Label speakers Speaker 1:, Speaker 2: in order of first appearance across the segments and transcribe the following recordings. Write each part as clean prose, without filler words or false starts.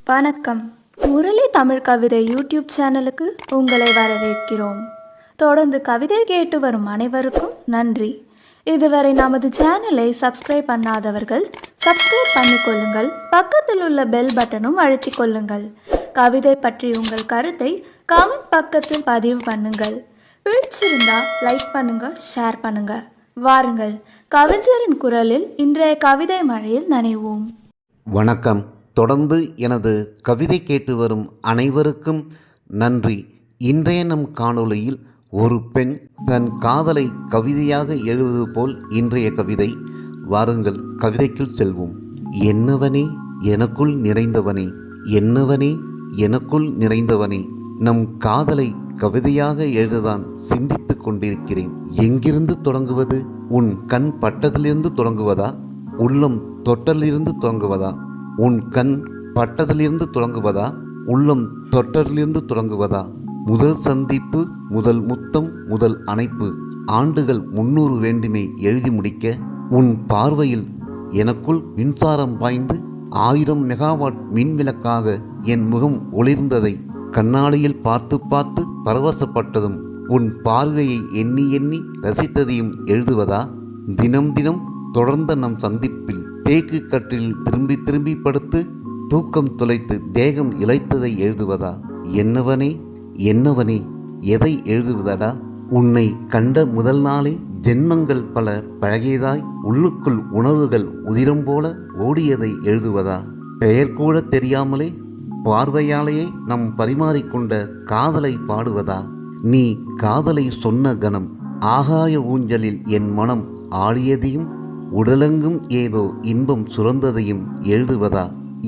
Speaker 1: வணக்கம். முரளி தமிழ் கவிதை யூடியூப் சேனலுக்கு உங்களை வரவேற்கிறோம். தொடர்ந்து கவிதை கேட்டு வரும் அனைவருக்கும் நன்றி. இதுவரை நமது சேனலை சப்ஸ்கிரைப் பண்ணாதவர்கள் சப்ஸ்கிரைப் பண்ணிக்கொள்ளுங்கள். பக்கத்தில் உள்ள பெல் பட்டனும் அழுத்திக் கொள்ளுங்கள். கவிதை பற்றி உங்கள் கருத்தை கமெண்ட் பக்கத்தில் பதிவு பண்ணுங்கள். பிடிச்சிருந்தா லைக் பண்ணுங்க, ஷேர் பண்ணுங்க. வாருங்கள், கவிஞரின் குரலில் இன்றைய கவிதை மழையில் நனைவோம்.
Speaker 2: வணக்கம். தொடர்ந்து எனது கவிதை கேட்டு வரும் அனைவருக்கும் நன்றி. இன்றைய நம் காணொளியில் ஒரு பெண் தன் காதலை கவிதையாக எழுதுவது போல் இன்றைய கவிதை. வாருங்கள், கவிதைக்குள் செல்வோம். என்னவனே எனக்குள் நிறைந்தவனே, என்னவனே எனக்குள் நிறைந்தவனே, நம் காதலை கவிதையாக எழுததான் சிந்தித்து கொண்டிருக்கிறேன். எங்கிருந்து தொடங்குவது? உன் கண் பட்டதிலிருந்து தொடங்குவதா? உள்ளம் தொட்டலிருந்து தொடங்குவதா? உன் கண் பட்டதிலிருந்து தொடங்குவதா? உள்ளம் தொட்டலிருந்து தொடங்குவதா? முதல் சந்திப்பு, முதல் முத்தம், முதல் அணைப்பு, ஆண்டுகள் 300 வேண்டுமே எழுதி முடிக்க. உன் பார்வையில் எனக்குள் மின்சாரம் பாய்ந்து 1000 மெகாவாட் மின்விளக்காக என் முகம் ஒளிர்ந்ததை கண்ணாடியில் பார்த்து பார்த்து பரவசப்பட்டதும் உன் பார்வையை எண்ணி எண்ணி ரசித்ததையும் எழுதுவதா? தினம் தினம் தொடர்ந்த நம் சந்திப்பில் தேக்கு கட்டில் திரும்பி திரும்பி படுத்து தூக்கம் தொலைத்து தேகம் இளைத்ததை எழுதுவதா? என்னவனே என்னவனே எதை எழுதுவதடா? உன்னை கண்ட முதல் நாளே ஜென்மங்கள் பல பழகியதாய் உள்ளுக்குள் உணர்வுகள் உதிரம் போல ஓடியதை எழுதுவதா? பெயர் கூட தெரியாமலே பார்வையாலேயே நம் பரிமாறிக்கொண்ட காதலை பாடுவதா? நீ காதலை சொன்ன கணம் ஆகாய ஊஞ்சலில் என் மனம் ஆடியதையும் உடலெங்கும் ஏதோ இன்பம் சுரந்ததையும் எழுதுவதா?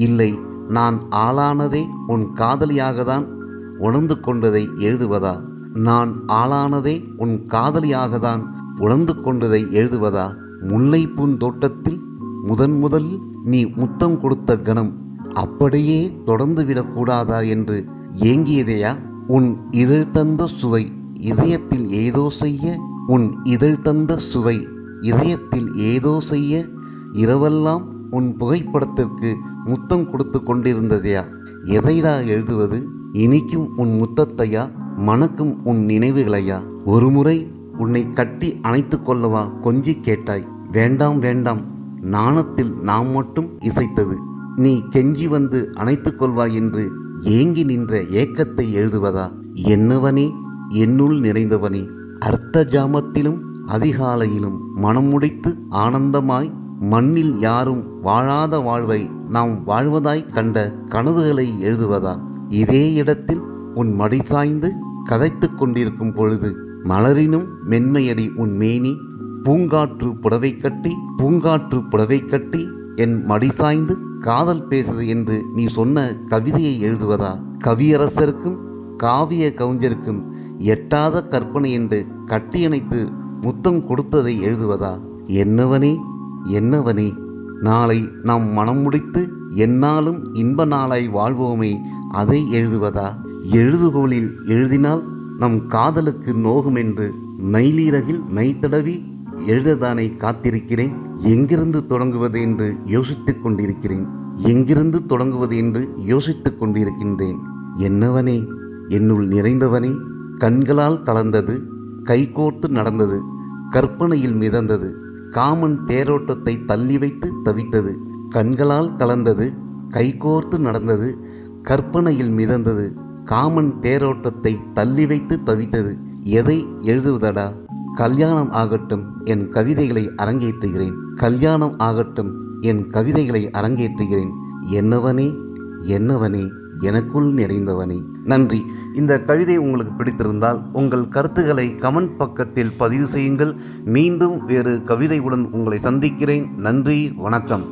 Speaker 2: இல்லை, நான் ஆளானதே உன் காதலியாகத்தான் உணர்ந்து கொண்டதை எழுதுவதா? நான் ஆளானதே உன் காதலியாகத்தான் உணர்ந்து கொண்டதை எழுதுவதா? முல்லை பூந்தோட்டத்தில் முதலில் நீ முத்தம் கொடுத்த கணம் அப்படியே தொடர்ந்து விடக்கூடாதா என்று ஏங்கியதையா? உன் இதழ் தந்த சுவை இதயத்தில் ஏதோ செய்ய, உன் இதழ் தந்த சுவை இதயத்தில் ஏதோ செய்ய, இரவெல்லாம் உன் புகைப்படத்திற்கு முத்தம் கொடுத்து கொண்டிருந்ததையா? எதைடா எழுதுவது? இனிக்கும் உன் முத்தத்தையா? மணக்கும் உன் நினைவுகளையா? ஒருமுறை உன்னை கட்டி அணைத்து கொள்ளவா கொஞ்சி கேட்டாய். வேண்டாம் வேண்டாம், நாணத்தில் நாம் மட்டும் இசைத்தது. நீ கெஞ்சி வந்து அணைத்து கொள்வாய் என்று ஏங்கி நின்ற ஏக்கத்தை எழுதுவதா? என்னவனே என்னுள் நிறைந்தவனே, அர்த்த ஜாமத்திலும் அதிகாலையிலும் மனம் முடித்து ஆனந்தமாய் மண்ணில் யாரும் வாழாத வாழ்வை நாம் வாழ்வதாய் கண்ட கனவுகளை எழுதுவதா? இதே இடத்தில் உன் மடி சாய்ந்து கதைத்து கொண்டிருக்கும் பொழுது மலரினும் மென்மையடி உன் மேனி, பூங்காற்று புடவை கட்டி என் மடி சாய்ந்து காதல் பேசுது என்று நீ சொன்ன கவிதையை எழுதுவதா? கவியரசருக்கும் காவிய கவிஞருக்கும் எட்டாத கற்பனை என்று கட்டியணைத்து முத்தம் கொடுத்ததை எழுதுவதா? என்னவனே என்னவனே, நாளை நாம் மனம் முடித்து எந்நாளும் இன்ப நாளாய் வாழ்வோமே, அதை எழுதுவதா? எழுதுகோலில் எழுதினால் நம் காதலுக்கு நோகும் என்று நைலீரகில் நைத்தடவி எழுததானே காத்திருக்கிறேன். எங்கிருந்து தொடங்குவது என்று யோசித்துக் கொண்டிருக்கின்றேன். என்னவனே என்னுள் நிறைந்தவனே, கண்களால் கலந்தது, கைகோர்த்து நடந்தது, கற்பனையில் மிதந்தது, காமன் தேரோட்டத்தை தள்ளி வைத்து தவித்தது. கண்களால் கலந்தது, கைகோர்த்து நடந்தது, கற்பனையில் மிதந்தது, காமன் தேரோட்டத்தை தள்ளி வைத்து தவித்தது. எதை எழுதுவதடா? கல்யாணம் ஆகட்டும், என் கவிதைகளை அரங்கேற்றுகிறேன். கல்யாணம் ஆகட்டும், என் கவிதைகளை அரங்கேற்றுகிறேன். என்னவனே என்னவனே எனக்குள் நிறைந்தவனே. நன்றி. இந்த கவிதை உங்களுக்கு பிடித்திருந்தால் உங்கள் கருத்துக்களை கமெண்ட் பக்கத்தில் பதிவு செய்யுங்கள். மீண்டும் வேறு கவிதையுடன் உங்களை சந்திக்கிறேன். நன்றி, வணக்கம்.